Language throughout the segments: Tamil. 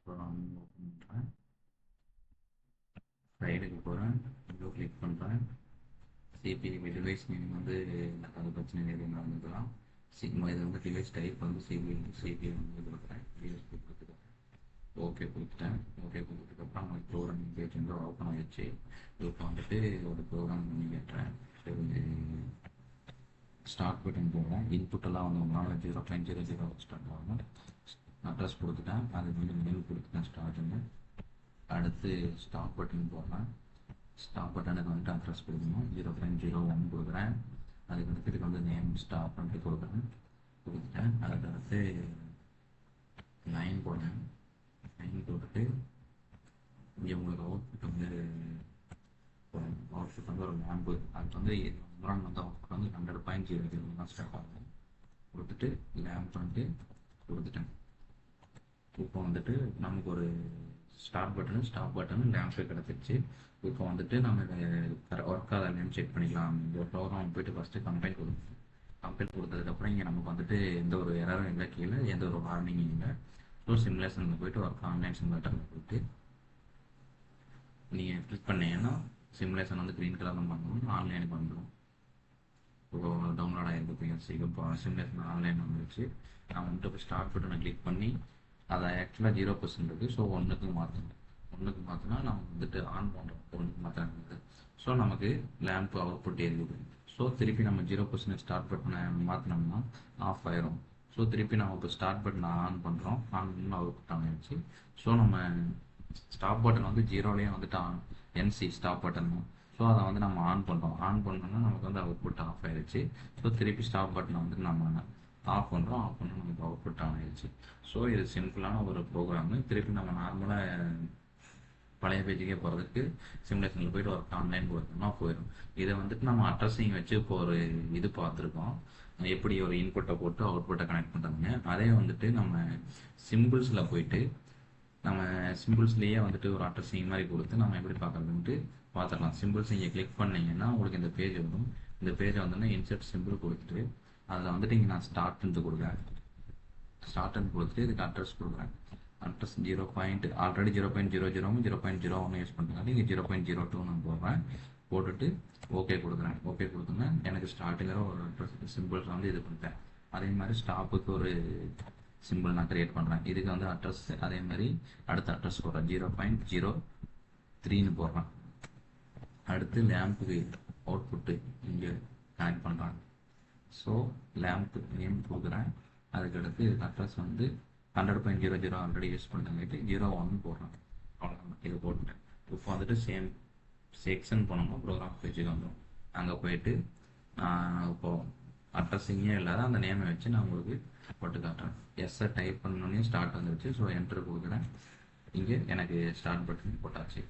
ப்ரோக்ராம் ஓப்பன் பண்ணுறேன். ஃபைலுக்கு போகிறேன், விண்டோ கிளிக் பண்ணுறேன். சிபிவி டிவைஸ் நேம் வந்து அது பிரச்சனை எதுவும் நடந்துக்கலாம். இது வந்து டிவைஸ் டைப் வந்து சிபிவி வந்து கொடுக்குறேன். டிவைஸ் கொடுத்துருக்கேன். ஓகே கொடுத்துட்டேன். ஓகே கொடுத்ததுக்கப்புறம் உங்களுக்கு ப்ரோக்ராமிங் பேஜ் வந்து ஓப்பன் ஆகிடுச்சு. இப்போ வந்துட்டு ஒரு ப்ரோக்ராம் பண்ணி கேட்டுறேன். ஸ்டார்ட் பட்டன் போடுறேன். இன்புட்டெல்லாம் வந்து உங்களால் 0.00 ஸ்டார்ட் ஆகும். அட்ரஸ் கொடுத்துட்டேன். அதுக்கு வந்து மெயில் கொடுத்துட்டேன் ஸ்டார்ட்னு. அடுத்து ஸ்டாப் பட்டன் போடுறேன். ஸ்டாப் பட்டனுக்கு வந்துட்டு அட்ரஸ் கொடுக்கணும். 0.01 கொடுக்குறேன். அதுக்கு வந்துட்டு இதுக்கு வந்து நேம் ஸ்டாப் பண்ணிட்டு கொடுத்துட்டேன். அதுக்கடுத்து லைன் போடுறேன். லைன் போட்டுட்டு இங்கே உங்களுக்கு அவுட்புட் வந்து ஒரு லேம்பு அதுக்கு வந்து முரண் வந்து அவுட்புட் வந்து 100.00 தான் ஸ்டார்ட் ஆகும். கொடுத்துட்டு லேம்ப் பண்ணிட்டு கொடுத்துட்டேன். இப்போ வந்துட்டு நமக்கு ஒரு ஸ்டார்ட் பட்டனு ஸ்டாப் பட்டனு லேம்பே கிடச்சிருச்சு. இப்போ வந்துட்டு நம்ம ஒர்க் ஆகலைன்னு செக் பண்ணிக்கலாம். இந்த ப்ரோக்ராம் போய்ட்டு ஃபஸ்ட்டு கம்பைல் கொடுக்கணும். கம்பைல் கொடுத்ததுக்கப்புறம் இங்கே நமக்கு வந்துட்டு எந்த ஒரு எரரும் இல்லை, கீழே எந்த ஒரு வார்னிங்கும் இல்லை. ஸோ சிமுலேஷனில் போய்ட்டு ஒர்க் ஆன்லைன் சிமுலேட்டரில் போய்ட்டு நீங்கள் கிளிக் பண்ணீங்கன்னா சிமுலேஷன் வந்து க்ரீன் கலரில் பண்ணணும், ஆன்லைனுக்கு வந்துடும். இப்போ டவுன்லோட் ஆகிருக்கு பிஎஸ்சி. இப்போ சிமுலேஷன் ஆன்லைன் வந்துருச்சு. நான் வந்துட்டு இப்போ ஸ்டார்ட் பட்டனை கிளிக் பண்ணி அதை ஆக்சுவலாக 0% இருக்குது. ஸோ 1க்கு மாற்றணும். 1க்கு மாற்றினா நம்ம வந்துட்டு ஆன் பண்ணுறோம். 1க்கு மாற்றினது. ஸோ நமக்கு லேம்ப் அவுட்புட் இருக்குது. ஸோ திருப்பி நம்ம 0% ஸ்டார்ட் பட்டனை மாற்றினோம்னா ஆஃப் ஆயிரும். ஸோ திருப்பி நம்ம இப்போ ஸ்டார்ட் பட்டனை ஆன் பண்ணுறோம். ஆன் பண்ணி அவுட்புட் ஆகிடுச்சு. ஸோ நம்ம ஸ்டாப் பட்டன் வந்து 0லேயே வந்துட்டு என்சி ஸ்டாப் பட்டன் தான். ஸோ அதை வந்து நம்ம ஆன் பண்ணுறோம். ஆன் பண்ணோம்னா நமக்கு வந்து அவுட்புட் ஆஃப் ஆயிடுச்சு. ஸோ திருப்பி ஸ்டாப் பட்டனை வந்துட்டு நம்ம ஆஃப் பண்ணுறோம். ஆஃப் பண்ணால் நமக்கு அவுட்புட் ஆன் ஆயிடுச்சு. ஸோ இது சிம்பிளான ஒரு ப்ரோக்ராமு. திருப்பி நம்ம நார்மலாக பழைய பேஜுக்கே போகிறதுக்கு சிமுலேஷனில் போய்ட்டு ஒர்க் ஆன்லைன் கொடுத்தோம்னா போயிடும். இதை வந்துட்டு நம்ம அட்ரஸிங் வச்சு இப்போ ஒரு இது பார்த்துருக்கோம், எப்படி ஒரு இன்புட்டை போட்டு அவுட்புட்டை கனெக்ட் பண்ணுறாங்க. அதே வந்துட்டு நம்ம சிம்பிள்ஸில் போயிட்டு நம்ம சிம்பிள்ஸ்லேயே வந்துட்டு ஒரு அட்ரஸிங் மாதிரி கொடுத்து நம்ம எப்படி பார்க்குறதுன்ட்டு பார்த்துக்கலாம். சிம்பிள்ஸ் இங்கே கிளிக் பண்ணிங்கன்னா உங்களுக்கு இந்த பேஜ் வரும். இந்த பேஜை வந்தோன்னா இன்சர்ட் சிம்பிள் கொடுத்துட்டு அதில் வந்துட்டு இங்கே நான் ஸ்டார்ட்னு கொடுக்குறேன். ஸ்டார்ட்னு கொடுத்துட்டு இதுக்கு அட்ரஸ் கொடுக்குறேன். அட்ரஸ் 0. ஆல்ரெடி 0.00 0.01 யூஸ் பண்ணுறதுனால இங்கே 0.02 நான் போடுறேன். போட்டுட்டு ஓகே கொடுக்குறேன். ஓகே கொடுத்தோன்னா எனக்கு ஸ்டார்டிங்கில் ஒரு அட்ரஸ் சிம்பிள்ஸ் வந்து இது கொடுத்தேன். அதே மாதிரி ஸ்டாப்புக்கு ஒரு சிம்பிள் நான் கிரியேட் பண்ணுறேன். இதுக்கு வந்து அட்ரஸ் அதே மாதிரி அடுத்த அட்ரஸ் போடுறேன். 0.03ன்னு போடுறேன். அடுத்து லேம்புக்கு அவுட்புட்டு இங்கே கனெக்ட் பண்ணுறாங்க. ஸோ லேம்ப் நேம் கொடுக்குறேன். அதுக்கடுத்து அட்ரஸ் வந்து 100.00 ஆல்ரெடி யூஸ் பண்ணுறேங்கிட்டு 01 போடுறேன். அவ்வளோதான், இது போட்டுட்டேன். இப்போ வந்துட்டு சேம் செக்ஷன் போனோம்னா ப்ரோக்ராம் பேஜுக்கு வந்துடும். அங்கே போயிட்டு இப்போது அட்ரஸிங்கே இல்லாத அந்த நேமை வச்சு நான் உங்களுக்கு போட்டு காட்டுறேன். எஸ்ஸை டைப் பண்ணோன்னே ஸ்டார்ட் வந்துருச்சு. ஸோ என்ட்ரு கொடுக்குறேன். இங்கே எனக்கு ஸ்டார்ட் பட்டன் போட்டாச்சு.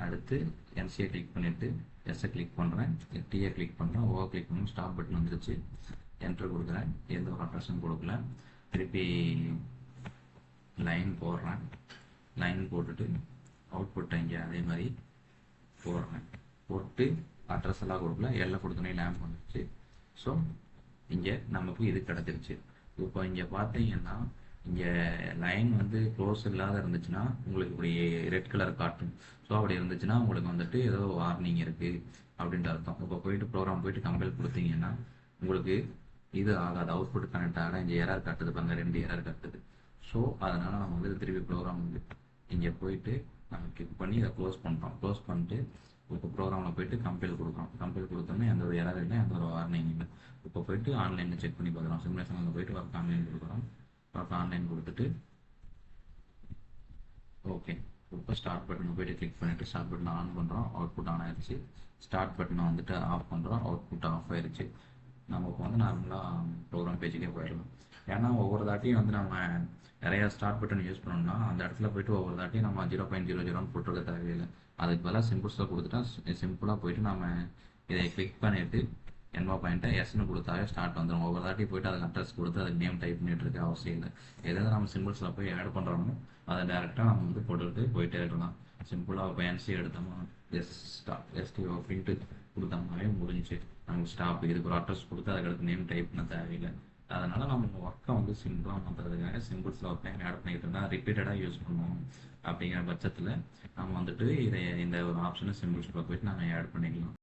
அடுத்து என்சியை கிளிக் பண்ணிவிட்டு எஸ்ஸை கிளிக் பண்ணுறேன். டியை கிளிக் பண்ணுறேன். ஓவை கிளிக் பண்ணி ஸ்டாப் பட்டன் வந்துருச்சு. என்ட்ரு கொடுக்குறேன். எந்த ஒரு அட்ரஸும் கொடுக்கல. திருப்பி லைன் போடுறேன். லைன் போட்டுட்டு அவுட்புட்டை இங்கே அதே மாதிரி போடுறேன். போட்டு அட்ரஸ் எல்லாம் கொடுக்கல, எல்லாம் கொடுத்தோன்னே லேம்ப் வந்துருச்சு. ஸோ இங்கே நமக்கு இது கிடச்சிருச்சு. இப்போ இங்கே பார்த்தீங்கன்னா இங்கே லைன் வந்து க்ளோஸ் இல்லாத இருந்துச்சுன்னா உங்களுக்கு இப்படி ரெட் கலர் காட்டும். ஸோ அப்படி இருந்துச்சுன்னா உங்களுக்கு வந்துட்டு ஏதோ வார்னிங் இருக்குது அப்படின்ட்டு அர்த்தம். இப்போ போயிட்டு ப்ரோக்ராம் போயிட்டு கம்பைல் கொடுத்தீங்கன்னா உங்களுக்கு இது ஆகாது, அவுட்புட் கனெக்ட் ஆகல. இங்கே எரர் காட்டுது பாருங்க, 2 எரர் காட்டுது. ஸோ அதனால் நம்ம வந்து திருப்பி ப்ரோக்ராம் வந்து இங்கே போயிட்டு நம்ம கிளிக் பண்ணி இதை க்ளோஸ் பண்ணுறோம். க்ளோஸ் பண்ணிட்டு இப்போ ப்ரோக்ராமில் போயிட்டு கம்பைல் கொடுக்குறோம். கம்பைல் கொடுத்தோன்னே எந்த ஒரு எரர் இல்லை, எந்த ஒரு வார்னிங் இல்லை. இப்போ போயிட்டு ஆன்லைனில் செக் பண்ணி பார்க்குறோம். சிமுலேஷனில் போயிட்டு ஒர்க் ஆன்லைன் கொடுக்குறோம். ஒர்க் ஆன்லைன் கொடுத்துட்டு ஓகே. இப்போ ஸ்டார்ட் பட்டனை போய்ட்டு கிளிக் பண்ணிவிட்டு ஸ்டார்ட் பட்டனை ஆன் பண்ணுறோம். அவுட்புட் ஆன் ஆயிடுச்சு. ஸ்டார்ட் பட்டனை வந்துட்டு ஆஃப் பண்ணுறோம். அவுட்புட் ஆஃப் ஆயிடுச்சு. நம்ம இப்போ வந்து நார்மலாக ப்ரோக்ராம் பேஜுக்கே போயிடலாம். ஏன்னா ஒவ்வொரு தாட்டியும் வந்து நம்ம நிறையா ஸ்டார்ட் பட்டன் யூஸ் பண்ணோம்னா அந்த இடத்துல போய்ட்டு ஒவ்வொரு தாட்டியும் நம்ம 0.00 போட்டிருக்க தேவையில்லை. அதுக்கு பதிலாக சிம்பிள்ஸில் கொடுத்துட்டா சிம்பிளாக போய்ட்டு நம்ம இதை கிளிக் பண்ணிவிட்டு என்வா பாயிண்ட்டை எஸ்ன்னு கொடுத்தாவே ஸ்டார்ட் வந்துடும். ஒவ்வொரு தாட்டி போய்ட்டு அதுக்கு அட்ரஸ் கொடுத்து அதுக்கு நேம் டைப் பண்ணிட்டு இருக்க அவசியம் இல்லை. எதாவது நம்ம சிம்பிள்ஸில் போய் ஆட் பண்ணுறோமோ அதை டேரெக்டாக நம்ம வந்து போட்டுக்கிட்டு போயிட்டே இருக்கலாம். சிம்பிளாக இப்போ என்சி எடுத்தோம்னா எஸ்டி அப்படின்ட்டு கொடுத்தோம்னாவே முடிஞ்சிச்சு. நமக்கு ஸ்டாப் இதுக்கு ஒரு அட்ரஸ் கொடுத்து அதுக்கடுத்து நேம் டைப் பண்ண தேவையில்லை. அதனால் நம்ம ஒர்க்கை வந்து சிம்பிளாக மாற்றுறதுக்காக சிம்பிள்ஸில் ஒரு டைம் ஆட் பண்ணிக்கிட்டு இருந்தால் ரிப்பீட்டடாக யூஸ் பண்ணுவோம். அப்படிங்கிற பட்சத்தில் நம்ம வந்துட்டு இந்த ஒரு ஆப்ஷனை சிம்பிள்ஸ்குள்ளே போயிட்டு நாங்கள் ஆட் பண்ணிக்கலாம்.